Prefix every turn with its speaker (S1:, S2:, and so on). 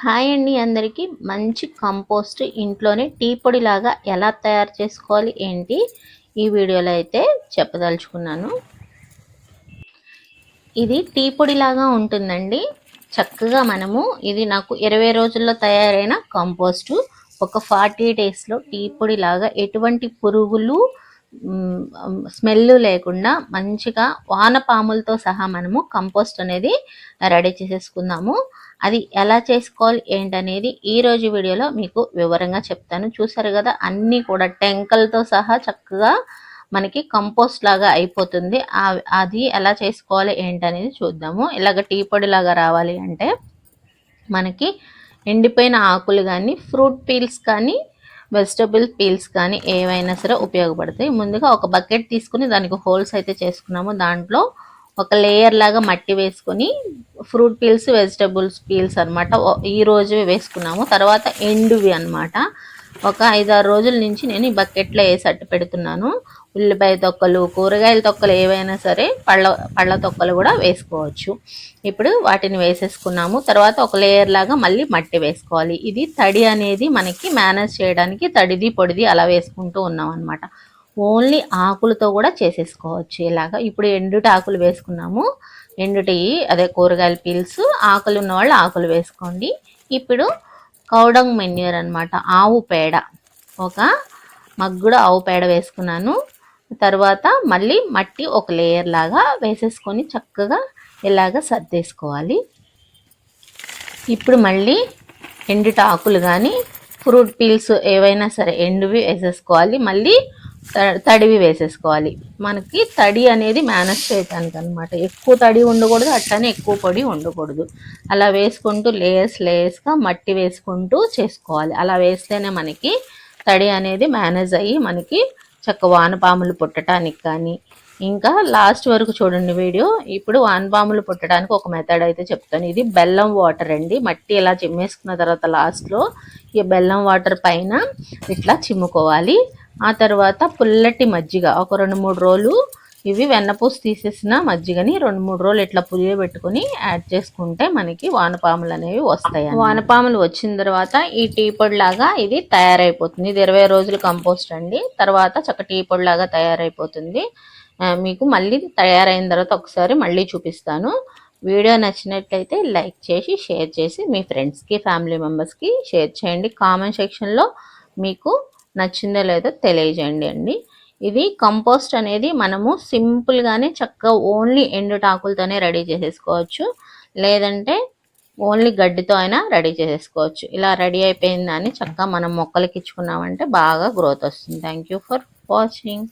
S1: Hi అండి అందరికీ. మంచి కంపోస్ట్ ఇంట్లోనే టీ పొడిలాగా ఎలా తయారు చేసుకోవాలి ఏంటి ఈ వీడియోలో అయితే చెప్పదలుచుకున్నాను. ఇది టీ పొడిలాగా ఉంటుందండి. చక్కగా మనము ఇది నాకు 20 రోజుల్లో తయారైన కంపోస్టు. ఒక 40 డేస్లో టీ పొడిలాగా ఎటువంటి పురుగులు స్మెల్ లేకుండా మంచిగా వానపాములతో సహా మనము కంపోస్ట్ అనేది రెడీ చేసేసుకుందాము. అది ఎలా చేసుకోవాలి ఏంటనేది ఈరోజు వీడియోలో మీకు వివరంగా చెప్తాను. చూసారు కదా, అన్నీ కూడా టెంకలతో సహా చక్కగా మనకి కంపోస్ట్ లాగా అయిపోతుంది. అది ఎలా చేసుకోవాలి ఏంటనేది చూద్దాము. ఇలాగ టీ పొడిలాగా రావాలి అంటే మనకి ఎండిపోయిన ఆకులు కానీ, ఫ్రూట్ పీల్స్ కానీ, వెజిటబుల్ పీల్స్ కానీ ఏవైనా సరే ఉపయోగపడతాయి. ముందుగా ఒక బకెట్ తీసుకుని దానికి హోల్స్ అయితే చేసుకున్నాము. దాంట్లో ఒక లేయర్ లాగా మట్టి వేసుకొని ఫ్రూట్ పీల్స్, వెజిటబుల్స్ పీల్స్ అనమాట ఈరోజు వేసుకున్నాము. తర్వాత ఎండువి అనమాట. ఒక 5-6 రోజుల నుంచి నేను ఈ బకెట్లో వేసి అట్టు పెడుతున్నాను. ఉల్లిపాయ తొక్కలు, కూరగాయల తొక్కలు ఏవైనా సరే, పళ్ళ తొక్కలు కూడా వేసుకోవచ్చు. ఇప్పుడు వాటిని వేసేసుకున్నాము. తర్వాత ఒక లేయర్ లాగా మళ్ళీ మట్టి వేసుకోవాలి. ఇది తడి అనేది మనకి మేనేజ్ చేయడానికి తడిది పొడిది అలా వేసుకుంటూ ఉన్నాం అనమాట. ఓన్లీ ఆకులతో కూడా చేసేసుకోవచ్చు ఇలాగా. ఇప్పుడు ఎండుటి ఆకులు వేసుకున్నాము. ఎండుటి అదే కూరగాయల పీల్స్, ఆకులు ఉన్న వాళ్ళు ఆకులు వేసుకోండి. ఇప్పుడు కౌడంగ్ మెన్యూర్ అనమాట, ఆవు పేడ. ఒక మగ్గుడు ఆవు పేడ వేసుకున్నాను. తర్వాత మళ్ళీ మట్టి ఒక లేయర్ లాగా వేసేసుకొని చక్కగా ఇలాగ సర్దేసుకోవాలి. ఇప్పుడు మళ్ళీ ఎండుటి ఆకులు కానీ, ఫ్రూట్ పీల్స్ ఏవైనా సరే ఎండువి వేసేసుకోవాలి. మళ్ళీ తడివి వేసేసుకోవాలి. మనకి తడి అనేది మేనేజ్ చేయటానికి అనమాట. ఎక్కువ తడి ఉండకూడదు, అట్లనే ఎక్కువ పొడి ఉండకూడదు. అలా వేసుకుంటూ లేయర్స్గా మట్టి వేసుకుంటూ చేసుకోవాలి. అలా వేస్తేనే మనకి తడి అనేది మేనేజ్ అయ్యి మనకి చక్క వానపాములు పుట్టడానికి కానీ, ఇంకా లాస్ట్ వరకు చూడండి వీడియో. ఇప్పుడు వానపాములు పుట్టడానికి ఒక మెథడ్ అయితే చెప్తాను. ఇది బెల్లం వాటర్ అండి. మట్టి ఇలా చిమ్మేసుకున్న తర్వాత లాస్ట్లో ఈ బెల్లం వాటర్ పైన ఇట్లా చిమ్ముకోవాలి. ఆ తర్వాత పుల్లటి మజ్జిగ ఒక 2-3 రోజులు, ఇవి వెన్నపూసి తీసేసిన మజ్జిగని 2-3 రోజులు ఇట్లా పులియబెట్టుకుని యాడ్ చేసుకుంటే మనకి వానపాములు అనేవి వస్తాయి. వానపాములు వచ్చిన తర్వాత ఈ టీ పొడి లాగా ఇది తయారైపోతుంది. ఇది 20 రోజులు కంపోస్ట్ అండి. తర్వాత చక్క టీ పొడి లాగా తయారైపోతుంది. మీకు మళ్ళీ తయారైన తర్వాత ఒకసారి మళ్ళీ చూపిస్తాను. వీడియో నచ్చినట్లయితే లైక్ చేసి షేర్ చేసి మీ ఫ్రెండ్స్కి, ఫ్యామిలీ మెంబర్స్కి షేర్ చేయండి. కామెంట్ సెక్షన్లో మీకు నచ్చిందో లేదో తెలియజేయండి అండి. ఇది కంపోస్ట్ అనేది మనము సింపుల్గానే చక్కగా ఓన్లీ ఎండుటాకులతోనే రెడీ చేసేసుకోవచ్చు, లేదంటే ఓన్లీ గడ్డితో అయినా రెడీ చేసేసుకోవచ్చు. ఇలా రెడీ అయిపోయిందని చక్కగా మనం మొక్కలకి ఇచ్చుకున్నామంటే బాగా గ్రోత్ వస్తుంది. Thank you for watching.